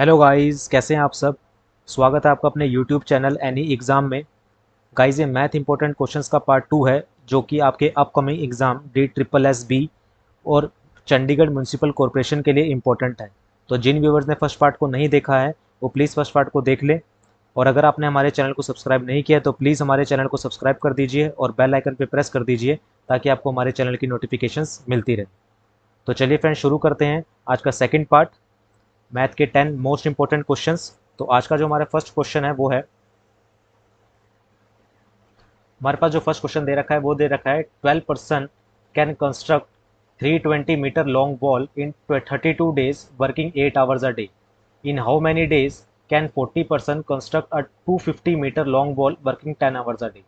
Hello guys, कैसे हैं आप सब। स्वागत है आपका अपने यूट्यूब चैनल एनी एग्ज़ाम में। गाइस, ये मैथ इंपॉर्टेंट क्वेश्चंस का पार्ट 2 है, जो कि आपके अपकमिंग एग्ज़ाम DSSS और चंडीगढ़ म्यूनसिपल कॉरपोरेशन के लिए इम्पोर्टेंट है। तो जिन व्यूवर्स ने फर्स्ट पार्ट को नहीं देखा है वो प्लीज़ फर्स्ट पार्ट को देख लें। और अगर आपने हमारे चैनल को सब्सक्राइब नहीं किया है तो प्लीज़ हमारे चैनल को सब्सक्राइब कर दीजिए और बेल आइकन पर प्रेस कर दीजिए, ताकि आपको हमारे चैनल की नोटिफिकेशंस मिलती रहे। तो चलिए फ्रेंड्स, शुरू करते हैं आज का सेकंड पार्ट, मैथ के 10 मोस्ट इंपॉर्टेंट क्वेश्चंस। तो आज का जो हमारा फर्स्ट क्वेश्चन है वो है, हमारे पास जो फर्स्ट क्वेश्चन दे रखा है वो दे रखा है 12% can construct 320 metre long wall in 32 days working 8 hours a day. In how many days can 40% construct a 250 metre long wall working 10 hours a day.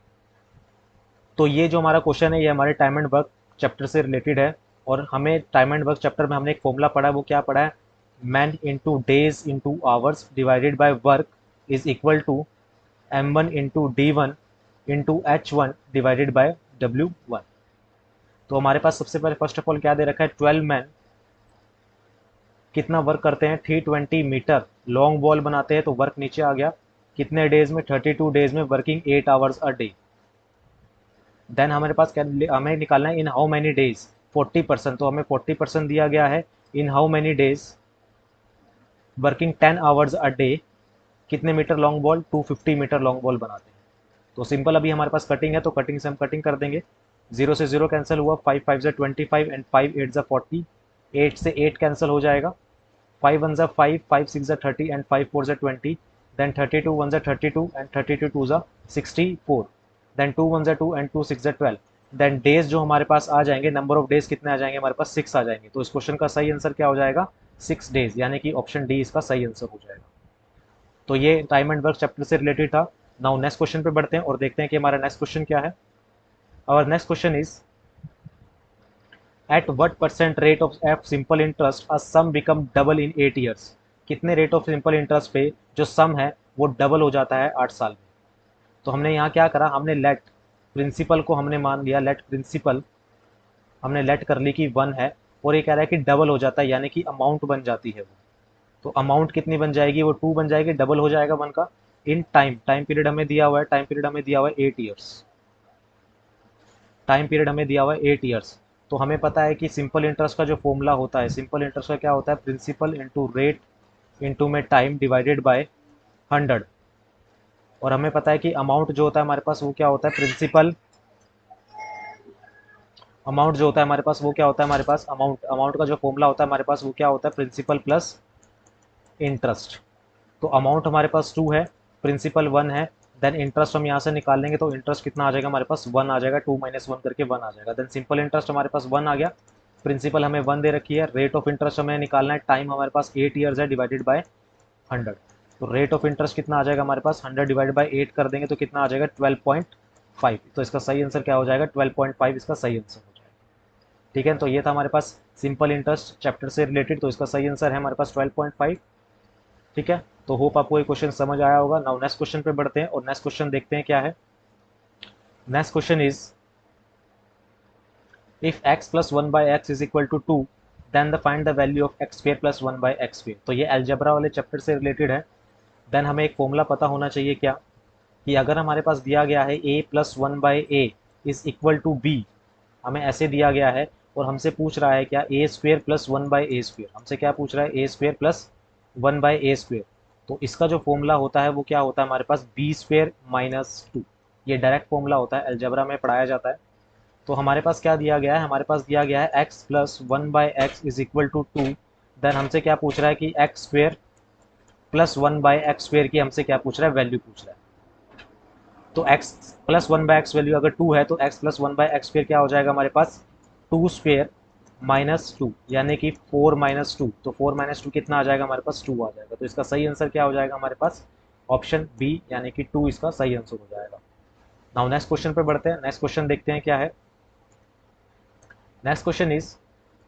तो ये जो हमारा क्वेश्चन है ये हमारे टाइम एंड वर्क चैप्टर से रिलेटेड है। और हमें टाइम एंड वर्क चैप्टर में हमने एक फॉर्मूला पढ़ा है, वो क्या पढ़ा है, man into days into hours divided by work is equal to M1 into D1 into H1 divided by W1। तो हमारे पास सबसे पहले फर्स्ट ऑफ ऑल क्या दे रखा है, 12 मैन कितना वर्क करते हैं, 320 मीटर लॉन्ग वॉल बनाते हैं। तो वर्क नीचे आ गया, कितने डेज में, 32 डेज में, working 8 hours a day. Then हमारे पास क्या, हमें निकालना है इन हाउ मैनी डेज, 40%। तो हमें 40% दिया गया है, in how many days working 10 hours a day, कितने metre long ball, 250 metre long ball बनाते हैं। तो सिंपल, अभी हमारे पास कटिंग है तो कटिंग से हम कटिंग कर देंगे। 0 से 0 कैंसिल हुआ, 5 5 ज़ा 25 एंड 5 8 ज़ा 40, 8 से 8 कैंसिल हो जाएगा, 5 1 ज़ा 5, 5 6 ज़ा 30 एंड 5 4 ज़ा 20। देन 32 1 ज़ा 32 एंड 32 2 ज़ा 64। देन 2 1 ज़ा 2 एंड 2 6 ज़ा 12। देन डेज जो हमारे पास आ जाएंगे, नंबर ऑफ डेज कितने आ जाएंगे हमारे पास, 6 आ जाएंगे। तो इस क्वेश्चन का सही आंसर क्या हो जाएगा, 6 डेज, यानी कि ऑप्शन डी इसका सही आंसर हो जाएगा। तो ये टाइम एंड वर्क चैप्टर से रिलेटेड था। नाउ नेक्स्ट क्वेश्चन पे बढ़ते हैं और देखते हैं कि हमारा नेक्स्ट क्वेश्चन क्या है। Our next question is, at what percent rate of F simple interest a sum become double in 8 years. कितने रेट ऑफ सिंपल इंटरेस्ट पे जो सम है वो डबल हो जाता है 8 साल में। तो हमने यहाँ क्या करा, हमने लेट प्रिंसिपल को हमने मान लिया, लेट प्रिंसिपल हमने लेट कर ली कि 1 है, और ये कह रहा है कि डबल हो जाता है, यानी कि अमाउंट बन जाती है वो। तो अमाउंट कितनी बन जाएगी, वो 2 बन जाएगी, डबल हो जाएगा 1 का। इन टाइम, टाइम पीरियड हमें दिया हुआ है, टाइम पीरियड हमें दिया हुआ है 8 ईयर्स, टाइम पीरियड हमें दिया हुआ है 8 ईयर्स। तो हमें पता है कि सिंपल इंटरेस्ट का जो फॉर्मूला होता है, सिंपल इंटरेस्ट का क्या होता है, प्रिंसिपल इंटू रेट इंटू में टाइम डिवाइडेड बाय 100। और हमें पता है कि अमाउंट जो होता है हमारे पास वो क्या होता है, प्रिंसिपल अमाउंट जो होता है हमारे पास वो क्या होता है, हमारे पास अमाउंट अमाउंट का जो फॉर्मूला होता है हमारे पास वो क्या होता है, प्रिंसिपल प्लस इंटरेस्ट। तो अमाउंट हमारे पास 2 है, प्रिंसिपल 1 है। देन इंटरेस्ट हम यहाँ से निकाल लेंगे तो इंटरेस्ट कितना आ जाएगा हमारे पास, 1 आ जाएगा, 2 माइनस 1 करके 1 आ जाएगा। देन सिंपल इंटरेस्ट हमारे पास 1 आ गया, प्रिंसिपल हमें 1 दे रखी है, रेट ऑफ इंटरेस्ट हमें निकालना है, टाइम हमारे पास 8 ईयर्स है, डिवाइडेड बाय 100। तो रेट ऑफ इंटरेस्ट कितना आ जाएगा हमारे पास, 100 डिवाइड बाय 8 कर देंगे तो कितना आ जाएगा, 12.5। तो इसका सही आंसर क्या हो जाएगा, 12.5 इसका सही आंसर हो जाएगा। ठीक है, तो ये था हमारे पास सिंपल इंटरेस्ट चैप्टर से रिलेटेड, तो इसका सही आंसर है हमारे पास 12.5। ठीक है, तो होप आपको ये क्वेश्चन समझ आया होगा। नाउ नेक्स्ट क्वेश्चन पे बढ़ते हैं और नेक्स्ट क्वेश्चन देखते हैं क्या है। Next question is, if x plus 1/x is equal to 2, then the find the value of x square plus 1/x square. तो ये अलजेब्रा वाले चैप्टर से रिलेटेड है। देन हमें एक फॉर्मूला पता होना चाहिए क्या, कि अगर हमारे पास दिया गया है a plus 1/a is equal to b, हमें ऐसे दिया गया है और हमसे पूछ रहा है क्या, ए स्क्वेयर प्लस 1/a स्क्वेयर, हमसे क्या पूछ रहा है, ए स्क्वेयर प्लस 1/a स्क्वेयर। तो इसका जो फॉर्मूला होता है वो क्या होता है हमारे पास, बी स्क्वेयर माइनस 2। ये डायरेक्ट फॉर्मूला होता है, अलजेब्रा में पढ़ाया जाता है। तो हमारे पास क्या दिया गया है, हमारे पास दिया गया है x plus 1/x is equal to 2। Then हमसे क्या पूछ रहा है कि x square plus 1/x square की हमसे क्या पूछ रहा है, वैल्यू पूछ रहा है। तो x प्लस 1/x वैल्यू अगर 2 है तो x प्लस 1/x स्क्वेयर क्या हो जाएगा हमारे पास, 2 स्क्वेयर माइनस 2, यानी कि 4 माइनस 2। तो 4 माइनस 2 कितना आ जाएगा हमारे पास, 2 आ जाएगा। तो इसका सही आंसर क्या हो जाएगा हमारे पास, ऑप्शन बी, यानी कि 2 इसका सही आंसर हो जाएगा। नाउ नेक्स्ट क्वेश्चन पे बढ़ते हैं, नेक्स्ट क्वेश्चन देखते हैं क्या है। Next question is,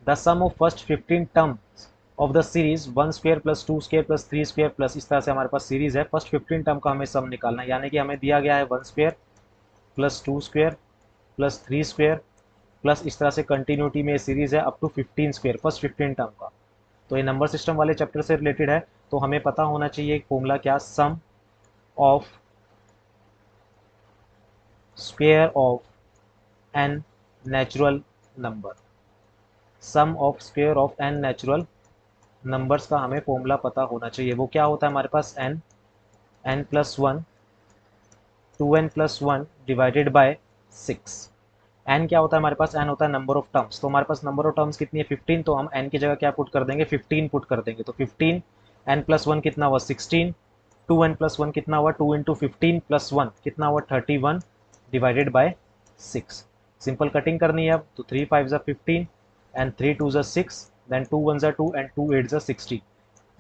the sum of first 15 terms of the series 1 square plus 2 square plus 3 square plus, इस तरह से हमारे पास सीरीज है, फर्स्ट 15 टर्म का हमें सम निकालना है। यानी कि हमें दिया गया है 1 square plus 2 square plus 3 square plus, इस तरह से कंटिन्यूटी में सीरीज है up to 15 square, first 15 term का। तो ये नंबर सिस्टम वाले चैप्टर से रिलेटेड है, तो हमें पता होना चाहिए फॉर्मूला क्या, sum of square of n natural number, sum of square of n natural numbers का हमें फॉर्मूला पता होना चाहिए। वो क्या होता है हमारे पास, n, n plus one, 2n+1 divided by 6। N क्या होता है हमारे पास, एन होता है नंबर ऑफ टर्म्स, तो हमारे पास नंबर ऑफ टर्म्स कितनी है 15, तो हम एन की जगह क्या पुट कर देंगे, 15 पुट कर देंगे। तो 15, n+1 कितना हुआ 16, 2n+1 कितना हुआ 2 इंटू 15+1 कितना हुआ 31 डिवाइडेड बाय 6। सिंपल कटिंग करनी है अब, तो 3 5 ज़ा 15 एंड 3 2 ज़ा 6, देन 2 1 ज़ा 2 एंड 2 8 ज़ा 16,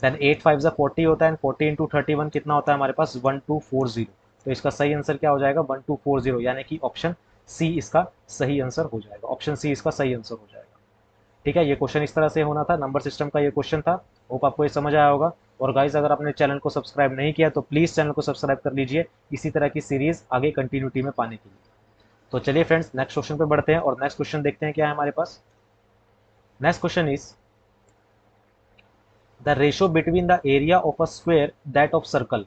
देन 8 5 ज़ा 40 होता है, एंड 40 इंटू 31 कितना होता है हमारे पास 1240। तो इसका सही आंसर क्या हो जाएगा 1240, यानी कि ऑप्शन सी इसका सही आंसर हो जाएगा, ऑप्शन सी इसका सही आंसर हो जाएगा। ठीक है, ये क्वेश्चन इस तरह से होना था, नंबर सिस्टम का ये क्वेश्चन था। होप आपको ये समझ आया होगा। और गाइस अगर आपने चैनल को सब्सक्राइब नहीं किया तो प्लीज़ चैनल को सब्सक्राइब कर लीजिए, इसी तरह की सीरीज आगे कंटिन्यूटी में पाने के लिए। तो चलिए फ्रेंड्स नेक्स्ट क्वेश्चन पे बढ़ते हैं और नेक्स्ट क्वेश्चन देखते हैं क्या है हमारे पास। Next question is the ratio between the area of a square that of circle.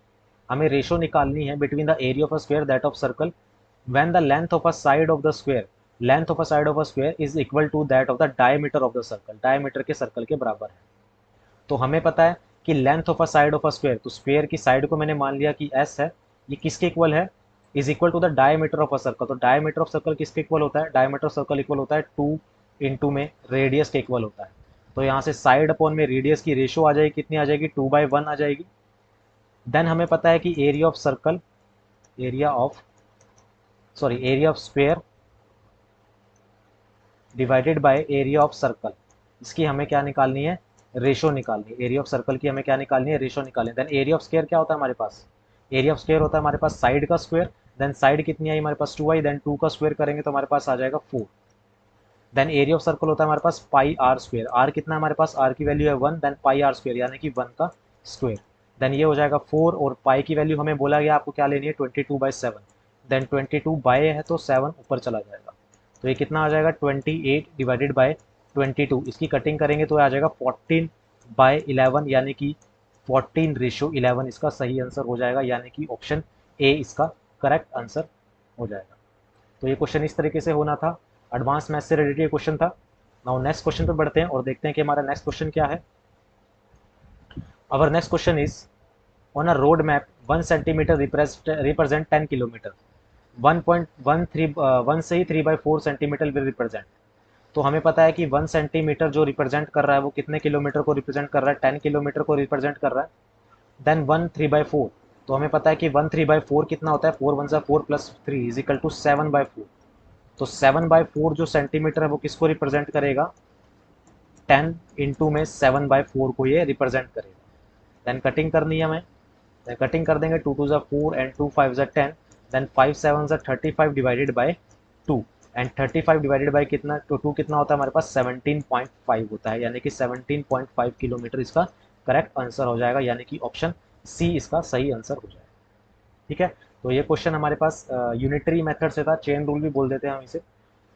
हमें रेशो निकालनी है between the area of a square that of circle when the length of a side of the square, length of a side of a square is equal to that of the diameter of the circle, diameter के circle के बराबर है। तो हमें पता है कि length of a side of a square, तो स्क्वायर की साइड को मैंने मान लिया कि s है, ये किसके इक्वल है, is equal to the diameter of a circle. तो डायमीटर ऑफ सर्कल किसके इक्वल होता है, डायमीटर ऑफ सर्कल इक्वल होता है 2 इंटू में रेडियस के इक्वल होता है। तो यहाँ से साइड अपॉन में रेडियस की रेशो आ जाएगी, कितनी आ जाएगी 2/1 आ जाएगी। देन हमें पता है कि area of circle, area of area of square divided by area of circle, इसकी हमें क्या निकालनी है, रेशो निकालनी है। एरिया ऑफ सर्कल की हमें क्या निकालनी है, रेशो निकालनी है। देन एरिया ऑफ स्क्वायर क्या होता है हमारे पास, एरिया ऑफ स्क्वायर होता है हमारे पास साइड का स्क्वायर, देन साइड कितनी आई हमारे पास 2 आई, देन 2 का स्क्वायर करेंगे तो हमारे पास आ जाएगा 4। देन एरिया ऑफ सर्कल होता है हमारे पास पाई आर स्क्वायर, आर कितना है हमारे पास, आर की वैल्यू है 1, देन पाई आर स्क्वायर यानी कि 1 का स्क्वायर। देन ये हो जाएगा 4, और पाई की वैल्यू हमें बोला गया आपको क्या लेनी है 22/7, देन 22 बाय है तो 7 ऊपर चला जाएगा, तो ये कितना आ जाएगा 28 डिवाइडेड बाय 22। इसकी कटिंग करेंगे तो आ जाएगा 14/11, यानी कि 14:11 इसका सही आंसर हो जाएगा, यानी कि ऑप्शन ए इसका करेक्ट आंसर हो जाएगा। तो ये क्वेश्चन इस तरीके से होना था, एडवांस मैथ से रिलेटेड क्वेश्चन था। नाउ नेक्स्ट क्वेश्चन पे बढ़ते हैं और देखते हैं कि हमारा नेक्स्ट क्वेश्चन क्या है। Our next question is on a road map 1 centimetre represent 10 kilometre, 1 से ही 3/4 सेंटीमीटर विल रिप्रेजेंट। तो हमें पता है कि 1 सेंटीमीटर जो रिप्रेजेंट कर रहा है वो कितने किलोमीटर को रिप्रेजेंट कर रहा है, 10 किलोमीटर को रिप्रेजेंट कर रहा है। देन 1 3/4, तो हमें पता है कि 1 3/4 कितना होता है, 4 1 4 प्लस 3 इज इक्वल टू 7/4। तो 7/4 जो सेंटीमीटर है वो किसको रिप्रेजेंट करेगा, 10 इंटू में 7/4 को ये रिप्रेजेंट करेगा। देन कटिंग करनी है हमें, देन कटिंग कर देंगे, 2 2 ज़ा 4 एंड 2 5 ज़ा 10, देन 5 7 ज़ा 35 divided by 2, and 35 divided by कितना, तो 2 कितना होता है हमारे पास 17.5 होता है, यानी कि 17.5 किलोमीटर इसका करेक्ट आंसर हो जाएगा, यानी कि ऑप्शन सी इसका सही आंसर हो जाएगा। ठीक है, तो ये क्वेश्चन हमारे पास यूनिटरी मेथड से था, चेन रूल भी बोल देते हैं हम इसे।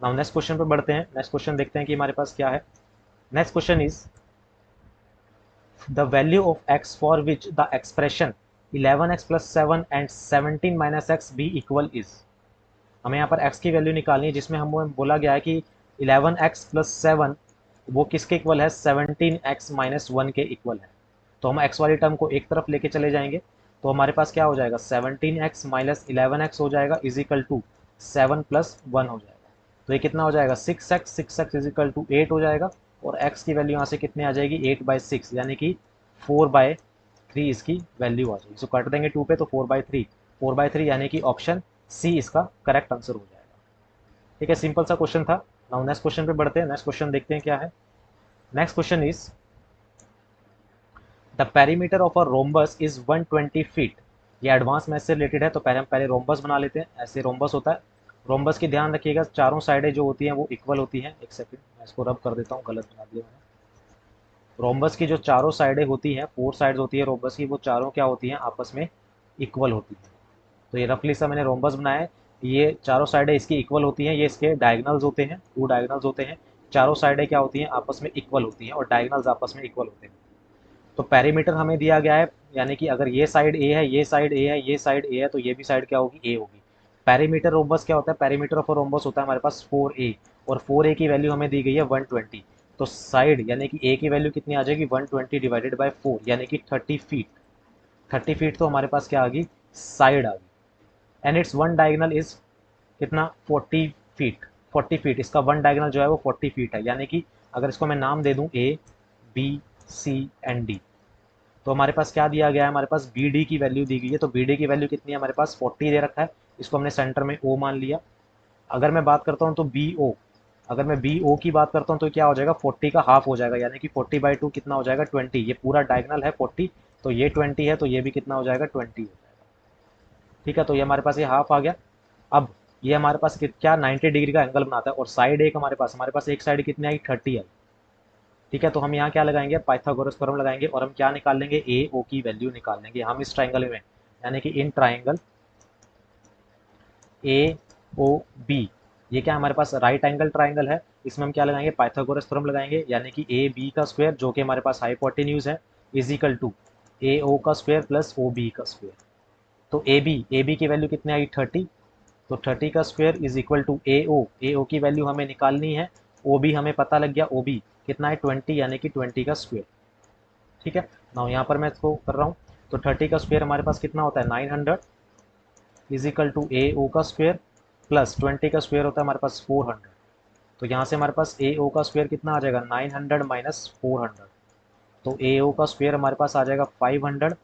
नाउ नेक्स्ट क्वेश्चन पे बढ़ते हैं, नेक्स्ट क्वेश्चन देखते हैं कि हमारे पास क्या है। Next question is the value of x for which the expression 11x + 7 and 17 - x be equal is. हमें यहाँ पर x की वैल्यू निकालनी है, जिसमें हमें बोला गया है कि 11x + 7 वो किसके इक्वल है, 17x - 1 के इक्वल है। तो हम x वाली टर्म को एक तरफ लेके चले जाएंगे, तो हमारे पास क्या हो जाएगा 17x - 11x हो जाएगा इज इक्वल टू 7 + 1 हो जाएगा। तो ये कितना हो जाएगा 6x इज इक्वल टू 8 हो जाएगा, और x की वैल्यू यहाँ से कितने आ जाएगी 8/6, यानी कि 4/3 इसकी वैल्यू आ जाएगी। सो काट देंगे 2 पे तो 4/3 यानी कि ऑप्शन सी इसका करेक्ट आंसर हो जाएगा। ठीक है, सिंपल सा क्वेश्चन था। नाउ नेक्स्ट क्वेश्चन पे बढ़ते हैं, नेक्स्ट क्वेश्चन देखते हैं क्या है। Next question is the perimeter of a rhombus is 120 feet. ये एडवांस मैथ से रिलेटेड है, तो पहले हम रोम्बस बना लेते हैं। ऐसे रोम्बस होता है, रोम्बस की ध्यान रखिएगा चारों साइडें जो होती हैं वो इक्वल होती हैं। एक सेकंड मैं इसको रब कर देता हूँ, गलत बना दिया मैंने। रोम्बस की जो चारों साइडें होती हैं, 4 साइड्स होती है रोम्बस की, वो चारों क्या होती हैं आपस में इक्वल होती हैं। तो ये रफली सा मैंने रोम्बस बनाया है, ये चारों साइडें इसकी इक्वल होती हैं, ये इसके डायगनल्स होते हैं, 2 डायगनल्स होते हैं। चारों साइडें क्या होती हैं, आपस में इक्वल होती हैं और डायगनल्स आपस में इक्वल होते हैं। तो पेरीमीटर हमें दिया गया है, यानी कि अगर ये साइड ए है, ये साइड ए है, ये साइड ए है, तो ये भी साइड क्या होगी, ए होगी। पेरीमीटर रोम्बस क्या होता है, पेरीमीटर ऑफ रोम्बस होता है हमारे पास 4a, और 4a की वैल्यू हमें दी गई है 120। तो साइड यानी कि ए की वैल्यू कितनी आ जाएगी, 120 डिवाइडेड बाय 4 यानी कि 30 फीट। 30 फीट तो हमारे पास क्या आ गई, साइड आ गई। And it's one diagonal is कितना, 40 फीट। 40 फीट इसका वन डायगनल जो है वो 40 फीट है, यानी कि अगर इसको मैं नाम दे दूं A B C and D, तो हमारे पास क्या दिया गया है, हमारे पास बी डी की वैल्यू दी गई है। तो बी डी की वैल्यू कितनी है, हमारे पास 40 दे रखा है, इसको हमने सेंटर में ओ मान लिया। अगर मैं बात करता हूँ तो बी ओ, अगर मैं बी ओ की बात करता हूँ तो क्या हो जाएगा, 40 का हाफ हो जाएगा, यानी कि 40/2 कितना हो जाएगा, 20। ये पूरा डायगनल है 40, तो ये 20 है, तो ये भी कितना हो जाएगा, 20 हो जाएगा। ठीक है, तो ये हमारे पास ये हाफ आ गया। अब ये हमारे पास क्या 90 डिग्री का एंगल बनाता है, और साइड एक हमारे पास एक साइड कितनी आई, 30 आई। ठीक है, तो हम यहाँ क्या लगाएंगे, पाइथागोरस थ्योरम लगाएंगे, और हम क्या निकाल लेंगे, ए ओ की वैल्यू निकाल लेंगे हम इस ट्राइंगल में, यानी कि in triangle A O B. ये क्या हमारे पास राइट एंगल ट्राइंगल है, इसमें हम क्या लगाएंगे, पाइथागोरस थ्योरम लगाएंगे, यानी कि ए बी का स्क्वायर जो कि हमारे पास हाइपोटेन्यूज है, इज इक्वल टू ए ओ का स्क्वायर प्लस ओ बी का स्क्वायर। तो ए बी की वैल्यू कितनी आई, 30, तो 30 का स्क्वायर इज इक्वल टू ए ओ की वैल्यू हमें निकालनी है, ओ बी हमें पता लग गया, ओ बी कितना है, 20, यानी कि 20 का स्क्वायर। ठीक है ना, यहाँ पर मैं इसको कर रहा हूँ, तो 30 का स्क्वायर हमारे पास कितना होता है, 900 इज इक्वल टू ए ओ का स्क्वायर प्लस 20 का स्क्वायर होता है हमारे पास 400। तो यहाँ से हमारे पास ए ओ का स्क्वायर कितना आ जाएगा, 900 माइनस 400, तो ए ओ का स्क्वायर हमारे पास आ जाएगा 500,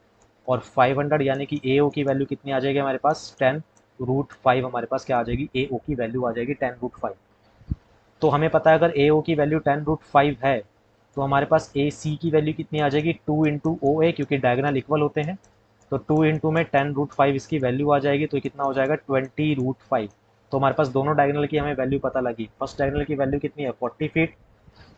और 500 यानी कि ए ओ की वैल्यू कितनी आ जाएगी हमारे पास, 10√5 हमारे पास क्या आ जाएगी, ए ओ की वैल्यू आ जाएगी 10√5। तो हमें पता है अगर ए ओ की वैल्यू 10√5 है, तो हमारे पास ए सी की वैल्यू कितनी आ जाएगी, 2 × OA, क्योंकि डायगोनल इक्वल होते हैं। तो 2 में 10√5 इसकी वैल्यू आ जाएगी, तो कितना हो जाएगा, 20√5। तो हमारे पास दोनों डायगोनल की हमें वैल्यू पता लगी। फर्स्ट डायगोनल की वैल्यू कितनी है, 40 फीट,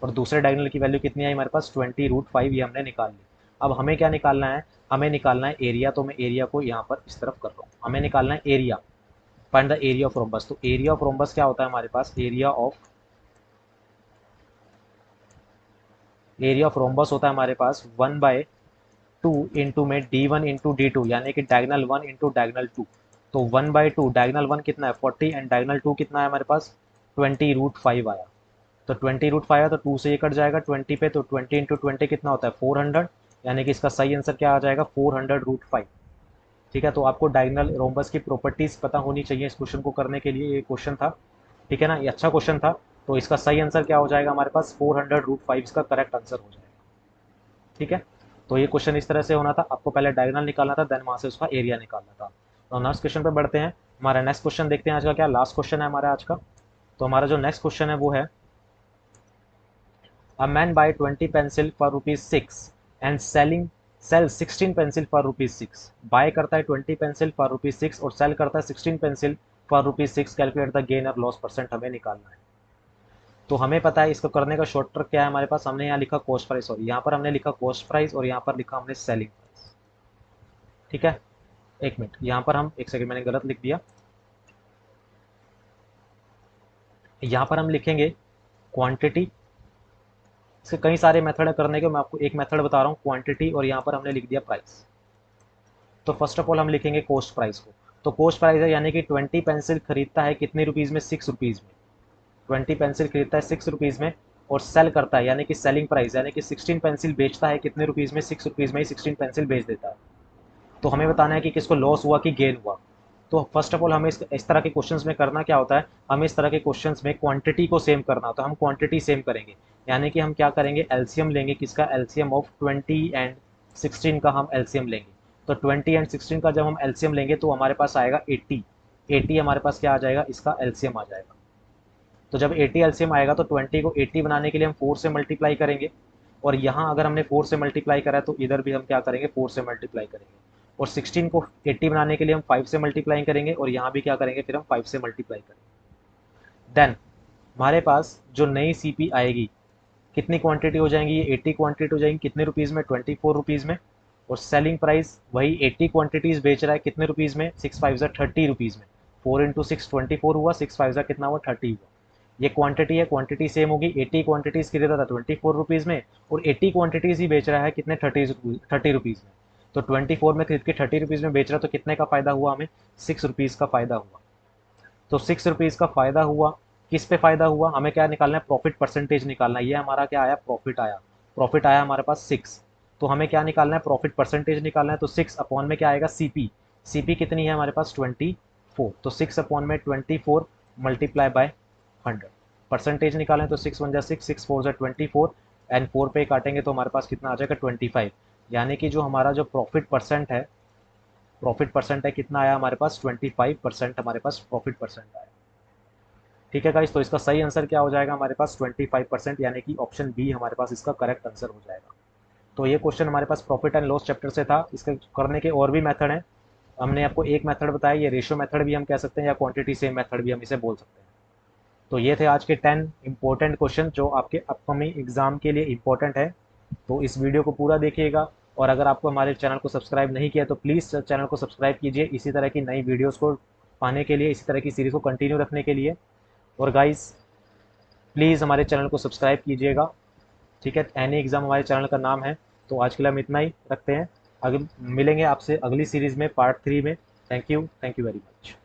और दूसरे डायगोनल की वैल्यू कितनी आई हमारे पास, 20√5, ये हमने निकाल ली। अब हमें क्या निकालना है, हमें निकालना है एरिया। तो मैं एरिया को यहाँ पर इस तरफ कर रहा हूँ, हमें निकालना है area, find the area of rhombus. तो एरिया ऑफ रोम्बस क्या होता है हमारे पास, एरिया ऑफ रोम्बस होता है हमारे पास 1/2 इंटू में D1 × D2, यानी कि डायगनल 1 इंटू डायगनल 2। तो 1/2, डायगनल 1 कितना है 40, एंड डायगनल 2 कितना है हमारे पास 20√5 आया। तो 20√5 आया, तो 2 से ये कट जाएगा 20 पे, तो 20 × 20 कितना होता है 400, यानी कि इसका सही आंसर क्या आ जाएगा 400√5। ठीक है, तो आपको डायगनल रोम्बस की प्रॉपर्टीज पता होनी चाहिए इस क्वेश्चन को करने के लिए, ये क्वेश्चन था। ठीक है ना, ये अच्छा क्वेश्चन था। तो इसका सही आंसर क्या हो जाएगा हमारे पास, 400√5 इसका करेक्ट आंसर हो जाएगा। ठीक है, तो ये क्वेश्चन इस तरह से होना था, आपको पहले डायगोनल निकालना था, देन वहाँ से उसका एरिया निकालना था। तो नेक्स्ट क्वेश्चन पे बढ़ते हैं। हमारा नेक्स्ट क्वेश्चन देखते हैं आज का क्या, लास्ट क्वेश्चन है हमारा आज का। तो हमारा जो नेक्स्ट क्वेश्चन है वो है, a man buy 20 pencil for ₹6 and sell 16 pencil for ₹6। Buy करता है 20 पेंसिल फॉर ₹6 और सेल करता है 16 pencil for ₹6। Calculate the gain और लॉस परसेंट हमें निकालना है। तो हमें पता है इसको करने का शॉर्ट ट्रिक क्या है हमारे पास, हमने यहाँ लिखा कॉस्ट प्राइस, और यहाँ पर हमने लिखा कॉस्ट प्राइस, और यहाँ पर लिखा हमने सेलिंग प्राइस। ठीक है, एक मिनट, यहाँ पर हम, एक सेकंड मैंने गलत लिख दिया, यहाँ पर हम लिखेंगे क्वांटिटी। इसके कई सारे मेथड है करने के, मैं आपको एक मेथड बता रहा हूँ, क्वांटिटी, और यहाँ पर हमने लिख दिया प्राइस। तो फर्स्ट ऑफ ऑल हम लिखेंगे कॉस्ट प्राइस को। तो कॉस्ट प्राइस है, यानी कि 20 पेंसिल खरीदता है कितने रुपीज़ में, ₹6 में। 20 पेंसिल खरीदता है ₹6 में, और सेल करता है, यानी कि सेलिंग प्राइस, यानी कि 16 पेंसिल बेचता है कितने रुपीज़ में, ₹6 में ही 16 पेंसिल बेच देता है। तो हमें बताना है कि किसको लॉस हुआ कि गेन हुआ। तो फर्स्ट ऑफ ऑल हमें इस तरह के क्वेश्चंस में करना क्या होता है, हमें इस तरह के क्वेश्चंस में क्वांटिटी को सेम करना होता है। हम क्वांटिटी सेम करेंगे, यानी कि हम क्या करेंगे, एलसीएम लेंगे, किसका, एलसीएम ऑफ 20 एंड 16 का हम एलसीएम लेंगे। तो 20 एंड 16 का जब हम एलसीएम लेंगे तो हमारे पास आएगा 80। 80 हमारे पास क्या आ जाएगा, इसका एलसीएम आ जाएगा। तो जब 80 एलसीएम आएगा तो 20 को 80 बनाने के लिए हम 4 से मल्टीप्लाई करेंगे, और यहाँ अगर हमने 4 से मल्टीप्लाई करा है तो इधर भी हम क्या करेंगे, 4 से मल्टीप्लाई करेंगे, और 16 को 80 बनाने के लिए हम 5 से मल्टीप्लाई करेंगे, और यहाँ भी क्या करेंगे, फिर हम 5 से मल्टीप्लाई करेंगे। देन हमारे पास जो नई सीपी आएगी, कितनी क्वांटिटी हो जाएंगी, ये 80 क्वांटिटी हो जाएंगी, कितने रुपीज़ में, ₹24 में। और सेलिंग प्राइस वही 80 क्वांटिटीज़ बेच रहा है कितने रुपीज़ में, 6 5 30 रुपीज़ में। 4 × 6 24 हुआ, 6 5 कितना हुआ, 30 हुआ। ये क्वांटिटी है, क्वांटिटी सेम होगी, 80 क्वांटिटीज़ खरीदा था 24 रुपीज़ में और 80 क्वांटिटीज़ ही बेच रहा है कितने 30 रुपीज़ में। तो 24 में खरीद के 30 रुपीज़ में बेच रहा, तो कितने का फ़ायदा हुआ हमें, 6 रुपीज़ का फ़ायदा हुआ। तो 6 रुपीज़ का फ़ायदा हुआ, किस पे फ़ायदा हुआ, हमें क्या निकालना है, प्रॉफिट परसेंटेज निकालना है। ये हमारा क्या आया, प्रॉफिट आया हमारे पास 6। तो हमें क्या निकालना है, प्रॉफिट परसेंटेज निकालना है। तो 6 अपॉन में क्या आएगा, सीपी कितनी है हमारे पास 24। तो 6 अपॉन में 24 मल्टीप्लाई बाय 100, परसेंटेज निकालें तो 6 1 जा 6, 6 4 जा 24 एंड 4 पे काटेंगे तो हमारे पास कितना आ जाएगा 25। यानी कि जो हमारा जो प्रॉफिट परसेंट है कितना आया हमारे पास 25% हमारे पास प्रॉफिट परसेंट आया। ठीक है गाइस, तो इसका सही आंसर क्या हो जाएगा हमारे पास 25%, यानी कि ऑप्शन बी हमारे पास इसका करेक्ट आंसर हो जाएगा। तो ये क्वेश्चन हमारे पास प्रॉफिट एंड लॉस चैप्टर से था। इसके करने के और भी मेथड हैं, हमने आपको एक मेथड बताया, ये रेशियो मेथड भी हम कह सकते हैं या क्वांटिटी सेम मेथड भी हम इसे बोल सकते हैं। तो ये थे आज के 10 इंपॉर्टेंट क्वेश्चन जो आपके अपकमिंग एग्जाम के लिए इंपॉर्टेंट है। तो इस वीडियो को पूरा देखिएगा, और अगर आपको हमारे चैनल को सब्सक्राइब नहीं किया तो प्लीज़ चैनल को सब्सक्राइब कीजिए इसी तरह की नई वीडियोस को पाने के लिए, इसी तरह की सीरीज़ को कंटिन्यू रखने के लिए। और गाइस प्लीज़ हमारे चैनल को सब्सक्राइब कीजिएगा। ठीक है, एनी एग्ज़ाम हमारे चैनल का नाम है। तो आज के लिए हम इतना ही रखते हैं, आगे मिलेंगे आपसे अगली सीरीज़ में पार्ट 3 में। Thank you very much.